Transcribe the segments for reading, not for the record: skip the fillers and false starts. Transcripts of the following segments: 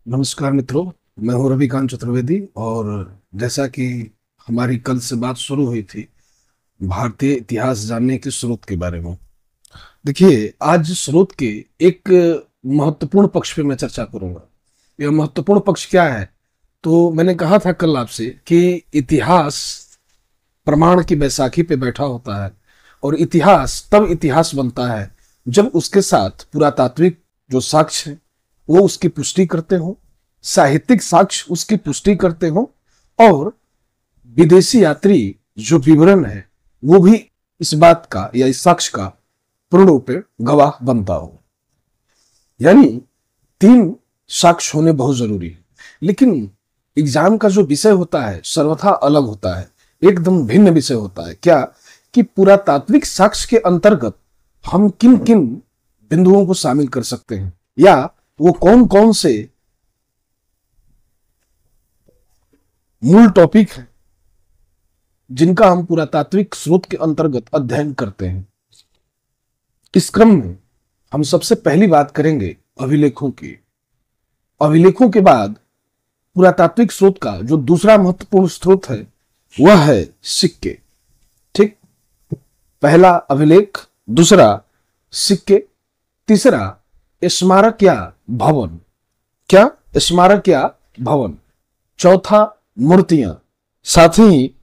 नमस्कार मित्रों। मैं हूं रविकांत चतुर्वेदी और जैसा कि हमारी कल से बात शुरू हुई थी भारतीय इतिहास जानने के स्रोत के बारे में। देखिए, आज स्रोत के एक महत्वपूर्ण पक्ष पे मैं चर्चा करूंगा। यह महत्वपूर्ण पक्ष क्या है? तो मैंने कहा था कल आपसे कि इतिहास प्रमाण की बैसाखी पे बैठा होता है और इतिहास तब इतिहास बनता है जब उसके साथ पुरातात्विक जो साक्ष्य है वो उसकी पुष्टि करते हो, साहित्यिक साक्ष्य उसकी पुष्टि करते हो और विदेशी यात्री जो विवरण है वो भी इस बात का या इस साक्ष्य का पूर्ण रूप में गवाह बनता हो। यानी तीन साक्ष्य होने बहुत जरूरी है। लेकिन एग्जाम का जो विषय होता है सर्वथा अलग होता है, एकदम भिन्न विषय होता है। क्या कि पुरातात्विक साक्ष्य के अंतर्गत हम किन किन बिंदुओं को शामिल कर सकते हैं या वो कौन कौन से मूल टॉपिक हैं जिनका हम पुरातात्विक स्रोत के अंतर्गत अध्ययन करते हैं। इस क्रम में हम सबसे पहली बात करेंगे अभिलेखों की। अभिलेखों के बाद पुरातात्विक स्रोत का जो दूसरा महत्वपूर्ण स्रोत है वह है सिक्के। ठीक, पहला अभिलेख, दूसरा सिक्के, तीसरा स्मारक या भवन। क्या? स्मारक या भवन। चौथा मूर्तियां, साथ ही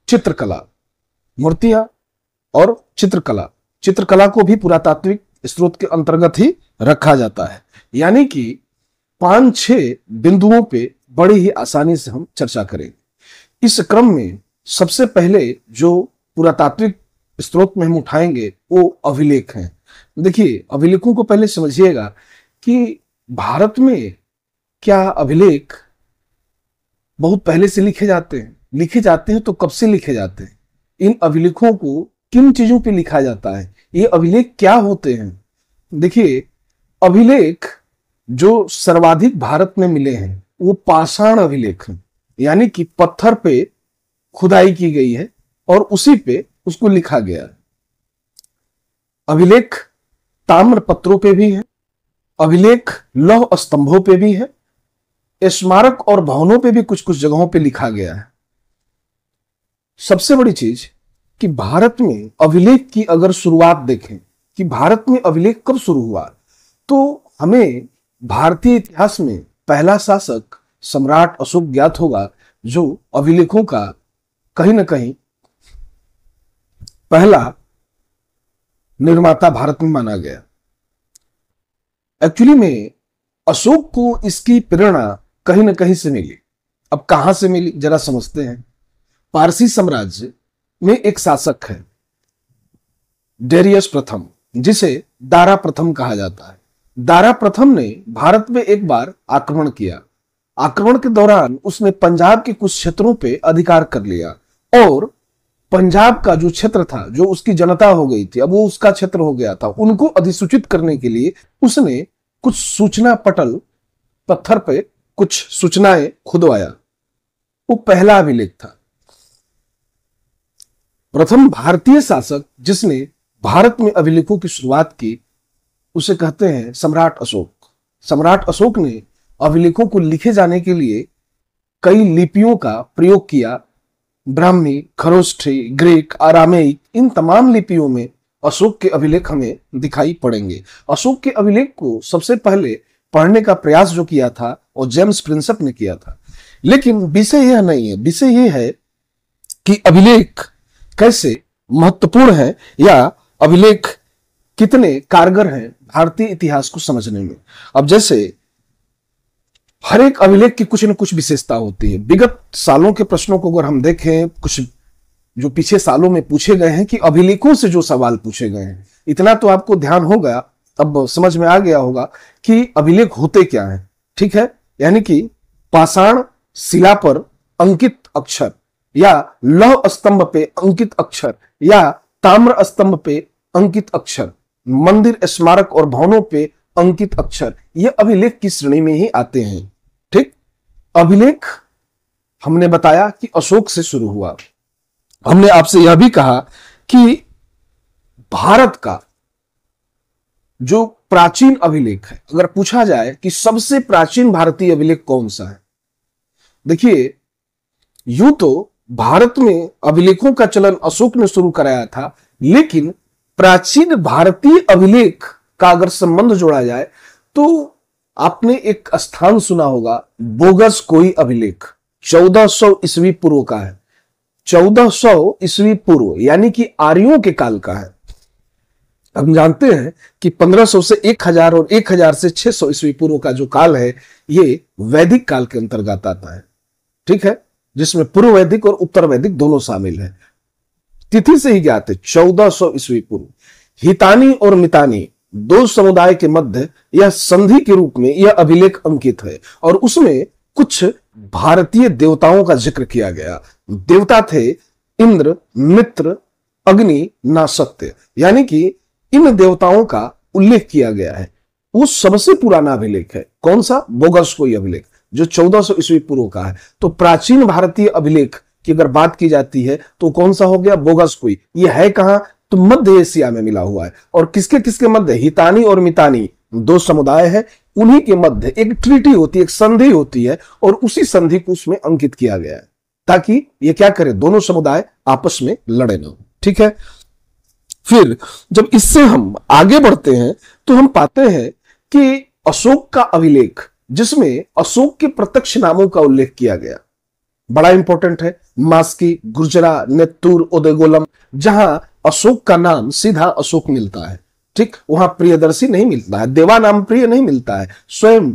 चित्रकला। मूर्तियां और चित्रकला, चित्रकला को भी पुरातात्विक स्रोत के अंतर्गत ही रखा जाता है। यानी कि 5-6 बिंदुओं पे बड़ी ही आसानी से हम चर्चा करेंगे। इस क्रम में सबसे पहले जो पुरातात्विक स्रोत में हम उठाएंगे वो अभिलेख हैं। देखिए, अभिलेखों को पहले समझिएगा कि भारत में क्या अभिलेख बहुत पहले से लिखे जाते हैं? लिखे जाते हैं तो कब से लिखे जाते हैं? इन अभिलेखों को किन चीजों पे लिखा जाता है? ये अभिलेख क्या होते हैं? देखिए, अभिलेख जो सर्वाधिक भारत में मिले हैं वो पाषाण अभिलेख हैं। यानी कि पत्थर पे खुदाई की गई है और उसी पे उसको लिखा गया है। अभिलेख ताम्र पत्रों पे भी है, अभिलेख लौह स्तंभों पे भी है, स्मारक और भवनों पे भी कुछ कुछ जगहों पे लिखा गया है। सबसे बड़ी चीज कि भारत में अभिलेख की अगर शुरुआत देखें कि भारत में अभिलेख कब शुरू हुआ, तो हमें भारतीय इतिहास में पहला शासक सम्राट अशोक ज्ञात होगा जो अभिलेखों का कहीं ना कहीं पहला निर्माता भारत में माना गया। एक्चुअली में अशोक को इसकी प्रेरणा कहीं ना कहीं से मिली। अब कहां से मिली जरा समझते हैं। पारसी साम्राज्य में एक शासक है डेरियस प्रथम, जिसे दारा प्रथम कहा जाता है। दारा प्रथम ने भारत में एक बार आक्रमण किया। आक्रमण के दौरान उसने पंजाब के कुछ क्षेत्रों पे अधिकार कर लिया और पंजाब का जो क्षेत्र था, जो उसकी जनता हो गई थी, अब वो उसका क्षेत्र हो गया था, उनको अधिसूचित करने के लिए उसने कुछ सूचना पटल, पत्थर पे कुछ सूचनाएं खुदवाया। वो पहला अभिलेख था। प्रथम भारतीय शासक जिसने भारत में अभिलेखों की शुरुआत की उसे कहते हैं सम्राट अशोक। सम्राट अशोक ने अभिलेखों को लिखे जाने के लिए कई लिपियों का प्रयोग किया। ब्राह्मी, खरोष्ठी, ग्रीक, आरामेइक, इन तमाम लिपियों में अशोक के अभिलेख हमें दिखाई पड़ेंगे। अशोक के अभिलेख को सबसे पहले पढ़ने का प्रयास जो किया था वो जेम्स प्रिंसेप ने किया था। लेकिन विषय यह नहीं है। विषय यह है कि अभिलेख कैसे महत्वपूर्ण है या अभिलेख कितने कारगर हैं भारतीय इतिहास को समझने में। अब जैसे हर एक अभिलेख की कुछ न कुछ विशेषता होती है। विगत सालों के प्रश्नों को अगर हम देखें, कुछ जो पीछे सालों में पूछे गए हैं कि अभिलेखों से जो सवाल पूछे गए हैं, इतना तो आपको ध्यान होगा, अब समझ में आ गया होगा कि अभिलेख होते क्या हैं। ठीक है, यानी कि पाषाण शिला पर अंकित अक्षर या लौह स्तंभ पे अंकित अक्षर या ताम्र स्तंभ पे अंकित अक्षर, मंदिर, स्मारक और भवनों पे अंकित अक्षर, ये अभिलेख की श्रेणी में ही आते हैं। ठीक, अभिलेख हमने बताया कि अशोक से शुरू हुआ। हमने आपसे यह भी कहा कि भारत का जो प्राचीन अभिलेख है, अगर पूछा जाए कि सबसे प्राचीन भारतीय अभिलेख कौन सा है, देखिए यूं तो भारत में अभिलेखों का चलन अशोक ने शुरू कराया था, लेकिन प्राचीन भारतीय अभिलेख का अगर संबंध जोड़ा जाए तो आपने एक स्थान सुना होगा, बोगस कोई अभिलेख 1400 ईस्वी पूर्व का है। 1400 ईस्वी पूर्व यानी कि आर्यों के काल का है। हम जानते हैं कि 1500 से 1000 और 1000 से 600 ईस्वी पूर्व का जो काल है ये वैदिक काल के अंतर्गत आता है, ठीक है, जिसमें पूर्व वैदिक और उत्तर वैदिक दोनों शामिल है। तिथि से ही ज्ञात है 1400 ईस्वी पूर्व। हितानी और मितानी दो समुदाय के मध्य यह संधि के रूप में यह अभिलेख अंकित है और उसमें कुछ भारतीय देवताओं का जिक्र किया गया। देवता थे इंद्र, मित्र, अग्नि, नासत्य, यानी कि इन देवताओं का उल्लेख किया गया है। वो सबसे पुराना अभिलेख है। कौन सा? बोगस कोई अभिलेख, जो 1400 ईस्वी पूर्व का है। तो प्राचीन भारतीय अभिलेख की अगर बात की जाती है तो कौन सा हो गया? बोगस कोई। ये है कहां? तो मध्य एशिया में मिला हुआ है। और किसके किसके मध्य? हितानी और मितानी दो समुदाय है, उन्हीं के मध्य एक ट्रीटी होती है, एक संधि होती है, और उसी संधि को उसमें अंकित किया गया है ताकि ये क्या करे, दोनों समुदाय आपस में लड़े ना। ठीक है, फिर जब इससे हम आगे बढ़ते हैं तो हम पाते हैं कि अशोक का अभिलेख, जिसमें अशोक के प्रत्यक्ष नामों का उल्लेख किया गया, बड़ा इंपॉर्टेंट है। मास्की, गुर्जरा, नेत्तूर, उदयगोलम, जहां अशोक का नाम सीधा अशोक मिलता है, ठीक, वहां प्रियदर्शी नहीं मिलता है, देवा नाम प्रिय नहीं मिलता है, स्वयं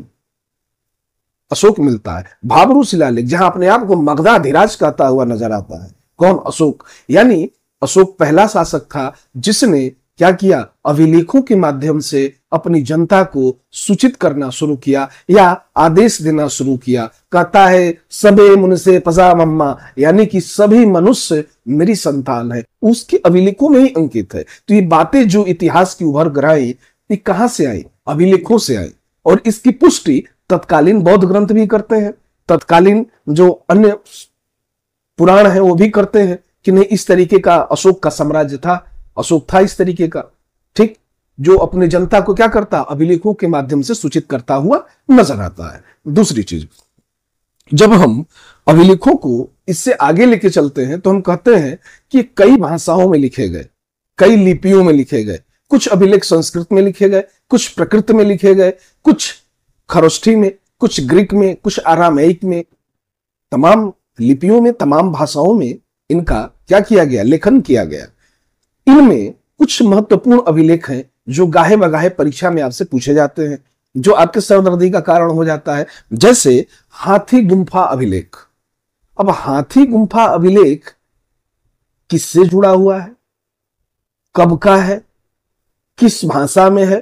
अशोक मिलता है। भाबरू शिलालेख, जहां अपने आप को मगधाधिराज कहता हुआ नजर आता है, कौन? अशोक। यानी अशोक पहला शासक था जिसने क्या किया? अभिलेखों के माध्यम से अपनी जनता को सूचित करना शुरू किया या आदेश देना शुरू किया। कहता है सबे मुनसे पसा मम्मा, यानी कि सभी मनुष्य मेरी संतान है, उसके अभिलेखों में ही अंकित है। तो ये बातें जो इतिहास की उभर कर आई, ये कहां से आई? अभिलेखों से आई। और इसकी पुष्टि तत्कालीन बौद्ध ग्रंथ भी करते हैं, तत्कालीन जो अन्य पुराण है वो भी करते हैं कि नहीं, इस तरीके का अशोक का साम्राज्य था, अशोक था इस तरीके का, ठीक, जो अपने जनता को क्या करता? अभिलेखों के माध्यम से सूचित करता हुआ नजर आता है। दूसरी चीज, जब हम अभिलेखों को इससे आगे लेके चलते हैं तो हम कहते हैं कि कई भाषाओं में लिखे गए, कई लिपियों में लिखे गए। कुछ अभिलेख संस्कृत में लिखे गए, कुछ प्रकृत में लिखे गए, कुछ खरोष्ठी में, कुछ ग्रीक में, कुछ आरामाइक में। तमाम लिपियों में, तमाम भाषाओं में इनका क्या किया गया? लेखन किया गया। इनमें कुछ महत्वपूर्ण अभिलेख हैं जो गाहे बगाहे परीक्षा में आपसे पूछे जाते हैं, जो आपके सरदर्दी का कारण हो जाता है, जैसे हाथी गुम्फा अभिलेख। अब हाथी गुम्फा अभिलेख किससे जुड़ा हुआ है, कब का है, किस भाषा में है,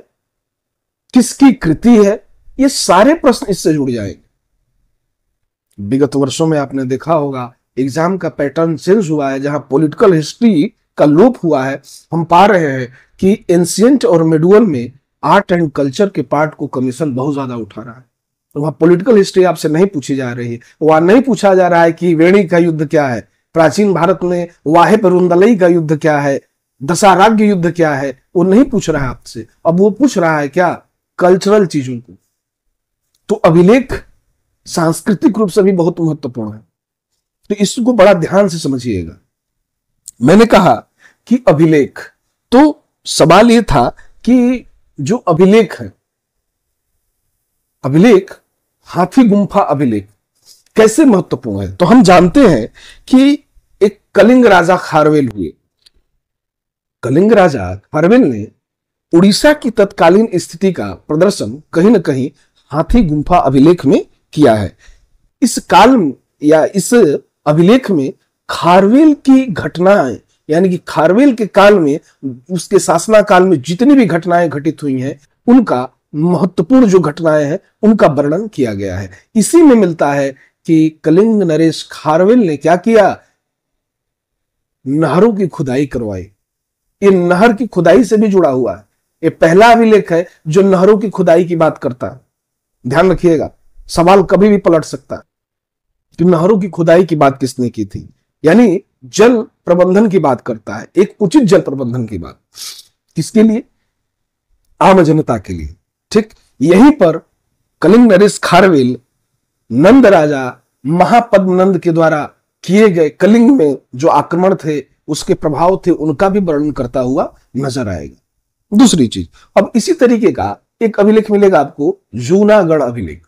किसकी कृति है, ये सारे प्रश्न इससे जुड़ जाएंगे। विगत वर्षों में आपने देखा होगा एग्जाम का पैटर्न चेंज हुआ है, जहां पॉलिटिकल हिस्ट्री का लोप हुआ है। हम पा रहे हैं कि एंशिएंट और मिडुअल में आर्ट एंड कल्चर के पार्ट को कमीशन बहुत ज्यादा उठा रहा है। तो वहां पॉलिटिकल हिस्ट्री आपसे नहीं पूछी जा रही है, वहां नहीं पूछा जा रहा है कि वेणी का युद्ध क्या है, प्राचीन भारत में वाहे पेरुंदलई का युद्ध क्या है, दशाराग्य युद्ध क्या है, वो नहीं पूछ रहा है आपसे। अब वो पूछ रहा है क्या? कल्चरल चीजों को। तो अभिलेख सांस्कृतिक रूप से भी बहुत महत्वपूर्ण है, तो इसको बड़ा ध्यान से समझिएगा। मैंने कहा कि अभिलेख, तो सवाल यह था कि जो अभिलेख है, अभिलेख, हाथी गुम्फा अभिलेख कैसे महत्वपूर्ण है? तो हम जानते हैं कि एक कलिंग राजा खारवेल हुए। कलिंग राजा खारवेल ने उड़ीसा की तत्कालीन स्थिति का प्रदर्शन कहीं ना कहीं हाथी गुम्फा अभिलेख में किया है। इस काल या इस अभिलेख में खारवेल की घटनाएं, यानी कि खारवेल के काल में, उसके शासना काल में जितनी भी घटनाएं घटित हुई हैं, उनका महत्वपूर्ण जो घटनाएं हैं उनका वर्णन किया गया है। इसी में मिलता है कि कलिंग नरेश खारवेल ने क्या किया? नहरों की खुदाई करवाई। ये नहर की खुदाई से भी जुड़ा हुआ है। ये पहला अभिलेख है जो नहरों की खुदाई की बात करता है। ध्यान रखिएगा, सवाल कभी भी पलट सकता है कि नहरों की खुदाई की बात किसने की थी, यानी जल प्रबंधन की बात करता है, एक उचित जल प्रबंधन की बात। किसके लिए? आम जनता के लिए। ठीक, यहीं पर कलिंग नरेश खारवेल नंद राजा महापद्मनंद के द्वारा किए गए कलिंग में जो आक्रमण थे, उसके प्रभाव थे, उनका भी वर्णन करता हुआ नजर आएगा। दूसरी चीज, अब इसी तरीके का एक अभिलेख मिलेगा आपको, जूनागढ़ अभिलेख।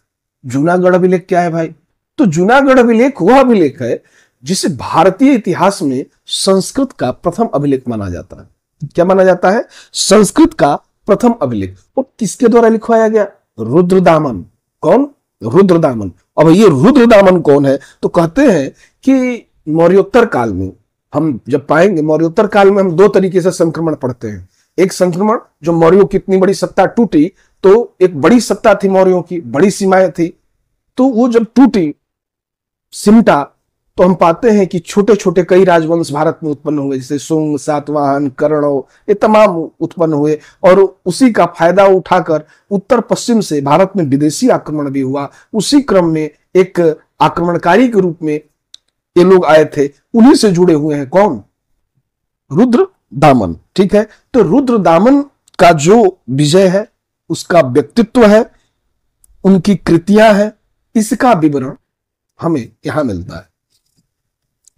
जूनागढ़ अभिलेख क्या है भाई? तो जूनागढ़ अभिलेख वह अभिलेख है जिसे भारतीय इतिहास में संस्कृत का प्रथम अभिलेख माना जाता है। क्या माना जाता है? संस्कृत का प्रथम अभिलेख। और किसके द्वारा लिखवाया गया? रुद्रदामन। कौन? रुद्रदामन। अब ये रुद्रदामन कौन है? तो कहते हैं कि मौर्योत्तर काल में हम जब पाएंगे, मौर्योत्तर काल में हम दो तरीके से संक्रमण पढ़ते हैं। एक संक्रमण जो मौर्यों की इतनी बड़ी सत्ता टूटी, तो एक बड़ी सत्ता थी मौर्यों की, बड़ी सीमाएं थी, तो वो जब टूटी, सिमटा, तो हम पाते हैं कि छोटे छोटे कई राजवंश भारत में उत्पन्न हुए, जैसे सुंग, सातवाहन, कर्ण, ये तमाम उत्पन्न हुए। और उसी का फायदा उठाकर उत्तर पश्चिम से भारत में विदेशी आक्रमण भी हुआ। उसी क्रम में एक आक्रमणकारी के रूप में ये लोग आए थे, उन्हीं से जुड़े हुए हैं। कौन? रुद्रदामन। ठीक है, तो रुद्रदामन का जो विजय है, उसका व्यक्तित्व है, उनकी कृतियां हैं, इसका विवरण हमें यहां मिलता है।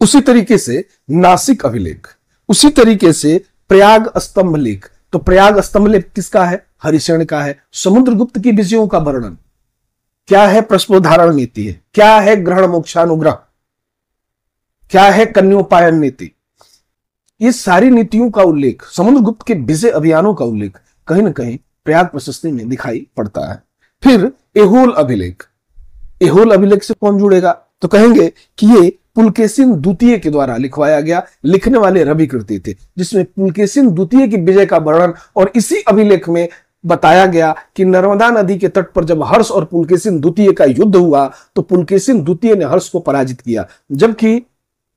उसी तरीके से नासिक अभिलेख, उसी तरीके से प्रयाग स्तंभ लेख। तो प्रयाग स्तंभ लेख किसका है? हरिशरण का है। समुद्रगुप्त की विजयों का वर्णन क्या है? प्रश्नोद्धारण नीति है। क्या है? ग्रहण मोक्षानुग्रह। क्या है? कन्योपायन नीति। ये सारी नीतियों का उल्लेख, समुद्रगुप्त के विजय अभियानों का उल्लेख कहीं ना कहीं प्रयाग प्रशस्ति में दिखाई पड़ता है। फिर एहोल अभिलेख। एहोल अभिलेख से कौन जुड़ेगा? तो कहेंगे कि ये पुलकेशिन द्वितीय के द्वारा लिखवाया गया। लिखने वाले रवि कृति थे, जिसमें पुलकेशिन द्वितीय की विजय का वर्णन, और इसी अभिलेख में बताया गया कि नर्मदा नदी के तट पर जब हर्ष और पुलकेशिन द्वितीय का युद्ध हुआ, तो पुलकेशिन द्वितीय ने हर्ष को पराजित किया। जबकि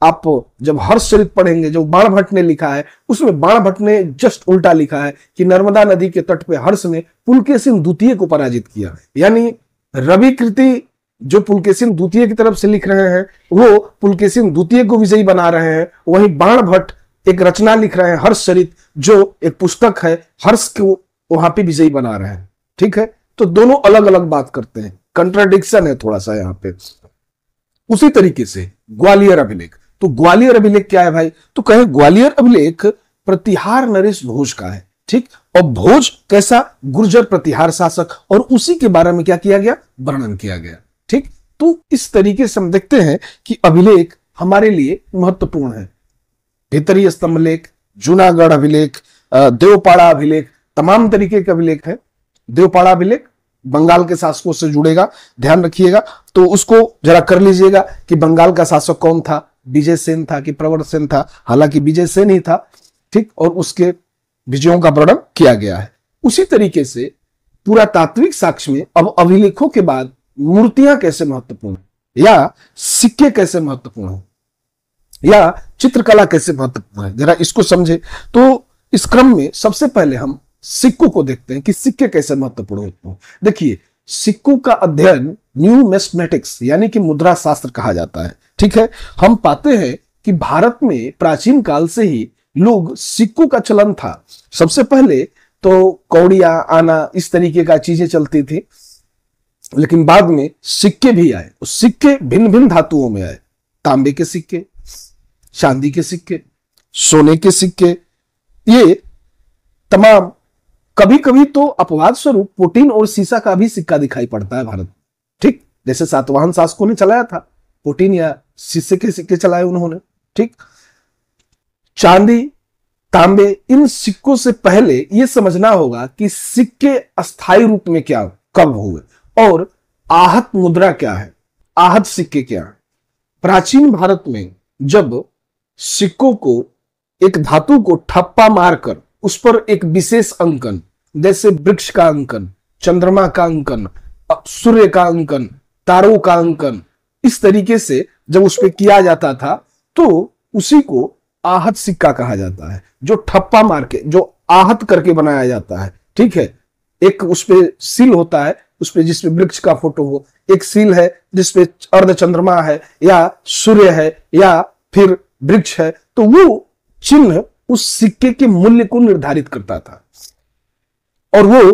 आप जब हर्ष चरित पढ़ेंगे, जो बाणभट्ट ने लिखा है, उसमें बाणभट्ट ने जस्ट उल्टा लिखा है कि नर्मदा नदी के तट पर हर्ष ने पुलकेशिन द्वितीय को पराजित किया। यानी रवि कृति जो पुलकेशिन द्वितीय की तरफ से लिख रहे हैं, वो पुलकेशिन द्वितीय को विजयी बना रहे हैं। वहीं बाणभट्ट एक रचना लिख रहे हैं, हर्ष चरित, जो एक पुस्तक है, हर्ष को वहां पे विजयी बना रहे हैं। ठीक है, तो दोनों अलग अलग बात करते हैं, कंट्राडिक्शन है थोड़ा सा यहाँ पे। उसी तरीके से ग्वालियर अभिलेख। तो ग्वालियर अभिलेख क्या है भाई? तो कहे ग्वालियर अभिलेख प्रतिहार नरेश भोज का है। ठीक, और भोज कैसा? गुर्जर प्रतिहार शासक, और उसी के बारे में क्या किया गया? वर्णन किया गया। ठीक, तो इस तरीके से हम देखते हैं कि अभिलेख हमारे लिए महत्वपूर्ण है। भितरी स्तंभ लेख, जूनागढ़ अभिलेख, देवपाड़ा अभिलेख, तमाम तरीके के अभिलेख है। देवपाड़ा अभिलेख बंगाल के शासकों से जुड़ेगा, ध्यान रखिएगा। तो उसको जरा कर लीजिएगा कि बंगाल का शासक कौन था, विजय सेन था कि प्रवर सेन था? हालांकि विजय सेन ही था। ठीक, और उसके विजयों का वर्णन किया गया है। उसी तरीके से पुरातात्विक साक्ष्य में अब अभिलेखों के बाद मूर्तियां कैसे महत्वपूर्ण है, या सिक्के कैसे महत्वपूर्ण है, या चित्रकला कैसे महत्वपूर्ण है, जरा इसको समझे। तो इस क्रम में सबसे पहले हम सिक्कों को देखते हैं कि सिक्के कैसे महत्वपूर्ण होते हैं। देखिए, सिक्कों का अध्ययन न्यूमिस्मेटिक्स यानी कि मुद्रा शास्त्र कहा जाता है। ठीक है, हम पाते हैं कि भारत में प्राचीन काल से ही लोग सिक्कों का चलन था। सबसे पहले तो कौड़ियां, आना, इस तरीके का चीजें चलती थी, लेकिन बाद में सिक्के भी आए। उस सिक्के भिन्न भिन्न धातुओं में आए। तांबे के सिक्के, चांदी के सिक्के, सोने के सिक्के, ये तमाम। कभी कभी तो अपवाद स्वरूप प्रोटीन और सीसा का भी सिक्का दिखाई पड़ता है भारत। ठीक, जैसे सातवाहन शासकों ने चलाया था, प्रोटीन या शीशे के सिक्के चलाए उन्होंने। ठीक, चांदी, तांबे, इन सिक्कों से पहले यह समझना होगा कि सिक्के अस्थायी रूप में क्या कब हुए, और आहत मुद्रा क्या है, आहत सिक्के क्या है। प्राचीन भारत में जब सिक्कों को, एक धातु को ठप्पा मारकर उस पर एक विशेष अंकन, जैसे वृक्ष का अंकन, चंद्रमा का अंकन, सूर्य का अंकन, तारों का अंकन, इस तरीके से जब उस पर किया जाता था, तो उसी को आहत सिक्का कहा जाता है। जो ठप्पा मार के, जो आहत करके बनाया जाता है। ठीक है, एक उस पे सील होता है, उस पे जिसपे वृक्ष का फोटो हो, एक सील है जिसपे अर्ध चंद्रमा है, या सूर्य है, या फिर वृक्ष है। तो वो चिन्ह उस सिक्के के मूल्य को निर्धारित करता था। और वो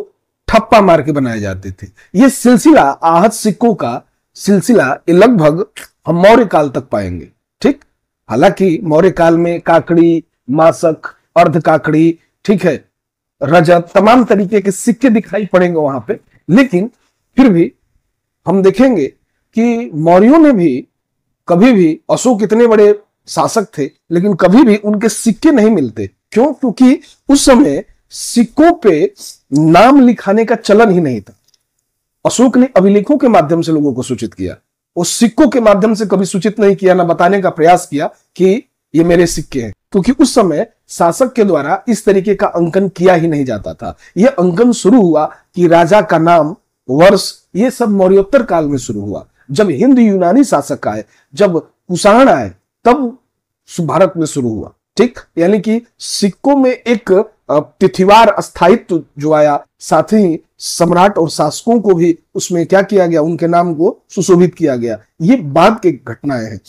ठप्पा मार के बनाए जाते थे। ये सिलसिला आहत सिक्कों का सिलसिला लगभग हम मौर्य काल तक पाएंगे। ठीक, हालांकि मौर्य काल में काकड़ी, मासक, अर्ध काकड़ी, ठीक है, रजत, तमाम तरीके के सिक्के दिखाई पड़ेंगे वहां पे, लेकिन फिर भी हम देखेंगे कि मौर्यों ने भी कभी भी, अशोक इतने बड़े शासक थे लेकिन कभी भी उनके सिक्के नहीं मिलते। क्यों? क्योंकि उस समय सिक्कों पे नाम लिखाने का चलन ही नहीं था। अशोक ने अभिलेखों के माध्यम से लोगों को सूचित किया, वो सिक्कों के माध्यम से कभी सूचित नहीं किया, ना बताने का प्रयास किया कि ये मेरे सिक्के हैं, क्योंकि उस समय शासक के द्वारा इस तरीके का अंकन किया ही नहीं जाता था। यह अंकन शुरू हुआ कि राजा का नाम, वर्ष, ये सब मौर्योत्तर काल में शुरू हुआ। जब हिंद यूनानी शासक आए, जब कुषाण आए, तब भारत में शुरू हुआ। ठीक, यानी कि सिक्कों में एक तिथिवार स्थायित्व जो आया, साथ ही सम्राट और शासकों को भी उसमें क्या किया गया, उनके नाम को सुशोभित किया गया। ये बाद की घटनाएं हैं।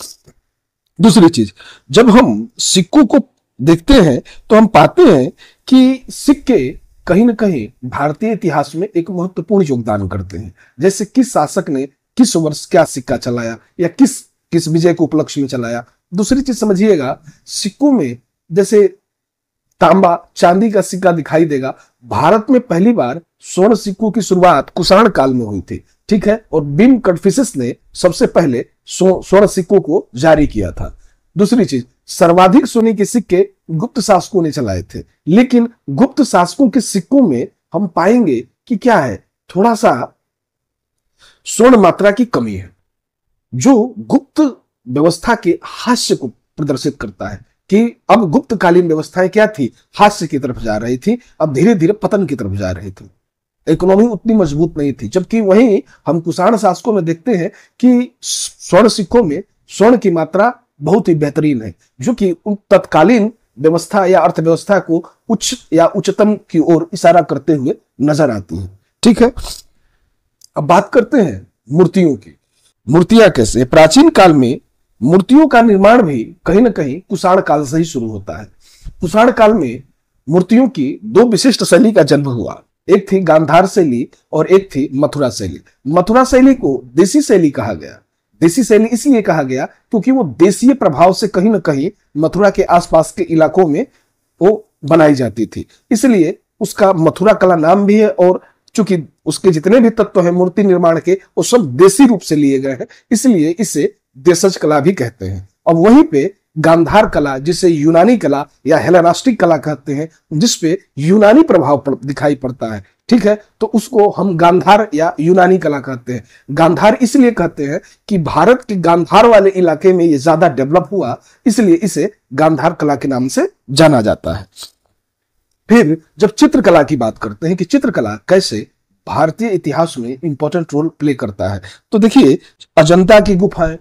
दूसरी चीज, जब हम सिक्कों को देखते हैं तो हम पाते हैं कि सिक्के कहीं ना कहीं भारतीय इतिहास में एक महत्वपूर्ण योगदान करते हैं। जैसे किस शासक ने किस वर्ष क्या सिक्का चलाया या किस विजय को उपलक्ष्य में चलाया। दूसरी चीज समझिएगा, सिक्कों में जैसे तांबा, चांदी का सिक्का दिखाई देगा। भारत में पहली बार स्वर्ण सिक्कों की शुरुआत कुषाण काल में हुई थी। ठीक है, और बिम कटफिसिस ने सबसे पहले स्वर्ण सिक्कों को जारी किया था। दूसरी चीज, सर्वाधिक सोने के सिक्के गुप्त शासकों ने चलाए थे, लेकिन गुप्त शासकों के सिक्कों में हम पाएंगे कि क्या है, थोड़ा सा स्वर्ण मात्रा की कमी है, जो गुप्त व्यवस्था के हास्य को प्रदर्शित करता है कि अब गुप्तकालीन व्यवस्थाएं क्या थी, हास्य की तरफ जा रही थी, अब धीरे धीरे पतन की तरफ जा रही थी, इकोनॉमी उतनी मजबूत नहीं थी। जबकि वहीं हम कुषाण शासकों में देखते हैं कि स्वर्ण सिक्कों में स्वर्ण की मात्रा बहुत ही बेहतरीन है, जो कि तत्कालीन व्यवस्था या अर्थव्यवस्था को उच्च या उच्चतम की ओर इशारा करते हुए नजर आती है। ठीक है, अब बात करते हैं मूर्तियों की। मूर्तियां कैसे? प्राचीन काल में मूर्तियों का निर्माण भी कहीं ना कहीं कुषाण काल से ही शुरू होता है। कुषाण काल में मूर्तियों की दो विशिष्ट शैली का जन्म हुआ, एक थी गांधार शैली और एक थी मथुरा शैली। मथुरा शैली को देसी शैली कहा गया। देसी शैली इसलिए कहा गया क्योंकि वो देसीय प्रभाव से कहीं ना कहीं मथुरा के आसपास के इलाकों में वो बनाई जाती थी, इसलिए उसका मथुरा कला नाम भी है। और चूंकि उसके जितने भी तत्व हैं मूर्ति निर्माण के, वो सब देसी रूप से लिए गए हैं, इसलिए इसे देशज कला भी कहते हैं। और वहीं पे गांधार कला, जिसे यूनानी कला या हेलेनिस्टिक कला कहते हैं, जिसपे यूनानी प्रभाव दिखाई पड़ता है, ठीक है, तो उसको हम गांधार या यूनानी कला कहते हैं। गांधार इसलिए कहते हैं कि भारत के गांधार वाले इलाके में ये ज्यादा डेवलप हुआ, इसलिए इसे गांधार कला के नाम से जाना जाता है। फिर जब चित्रकला की बात करते हैं कि चित्रकला कैसे भारतीय इतिहास में इंपॉर्टेंट रोल प्ले करता है, तो देखिए अजंता की गुफाएं,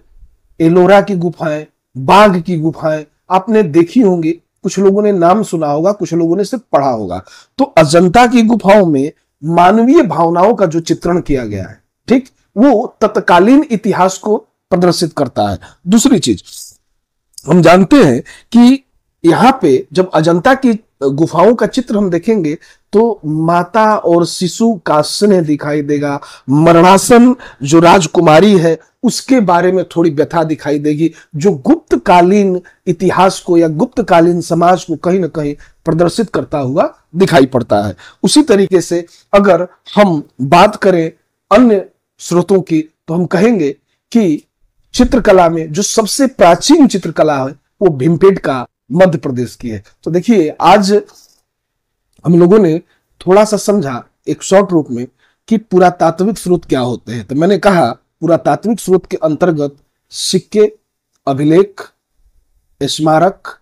एलोरा की गुफाएं, बाघ की गुफाएं आपने देखी होंगी, कुछ लोगों ने नाम सुना होगा, कुछ लोगों ने सिर्फ पढ़ा होगा। तो अजंता की गुफाओं में मानवीय भावनाओं का जो चित्रण किया गया है, ठीक, वो तत्कालीन इतिहास को प्रदर्शित करता है। दूसरी चीज हम जानते हैं कि यहां पे जब अजंता की गुफाओं का चित्र हम देखेंगे तो माता और शिशु का स्नेह दिखाई देगा। मरणासन जो राजकुमारी है उसके बारे में थोड़ी व्यथा दिखाई देगी, जो गुप्तकालीन इतिहास को या गुप्तकालीन समाज को कहीं ना कहीं प्रदर्शित करता हुआ दिखाई पड़ता है। उसी तरीके से अगर हम बात करें अन्य स्रोतों की, तो हम कहेंगे कि चित्रकला में जो सबसे प्राचीन चित्रकला है वो भीमपेटका मध्य प्रदेश की है। तो देखिए आज हम लोगों ने थोड़ा सा समझा एक शॉर्ट रूप में कि पुरातात्विक स्रोत क्या होते हैं। तो मैंने कहा पुरातात्विक स्रोत के अंतर्गत सिक्के, अभिलेख, स्मारक,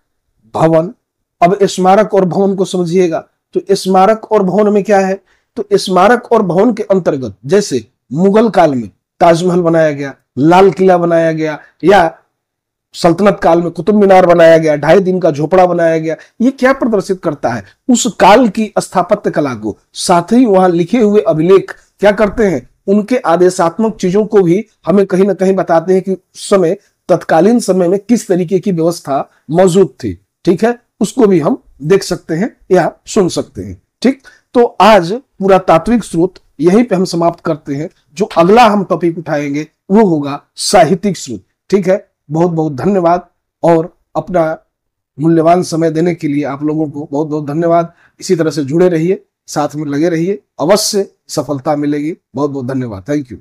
भवन। अब स्मारक और भवन को समझिएगा, तो स्मारक और भवन में क्या है, तो स्मारक और भवन के अंतर्गत जैसे मुगल काल में ताजमहल बनाया गया, लाल किला बनाया गया, या सल्तनत काल में कुतुब मीनार बनाया गया, 2.5 दिन का झोपड़ा बनाया गया। ये क्या प्रदर्शित करता है, उस काल की स्थापत्य कला को। साथ ही वहां लिखे हुए अभिलेख क्या करते हैं, उनके आदेशात्मक चीजों को भी हमें कहीं ना कहीं बताते हैं कि उस समय तत्कालीन समय में किस तरीके की व्यवस्था मौजूद थी। ठीक है, उसको भी हम देख सकते हैं या सुन सकते हैं। ठीक, तो आज पुरातात्विक स्रोत यहीं पे हम समाप्त करते हैं। जो अगला हम टॉपिक उठाएंगे वो होगा साहित्यिक स्रोत। ठीक है, बहुत बहुत धन्यवाद और अपना मूल्यवान समय देने के लिए आप लोगों को बहुत बहुत धन्यवाद। इसी तरह से जुड़े रहिए, साथ में लगे रहिए, अवश्य सफलता मिलेगी। बहुत बहुत धन्यवाद। Thank you.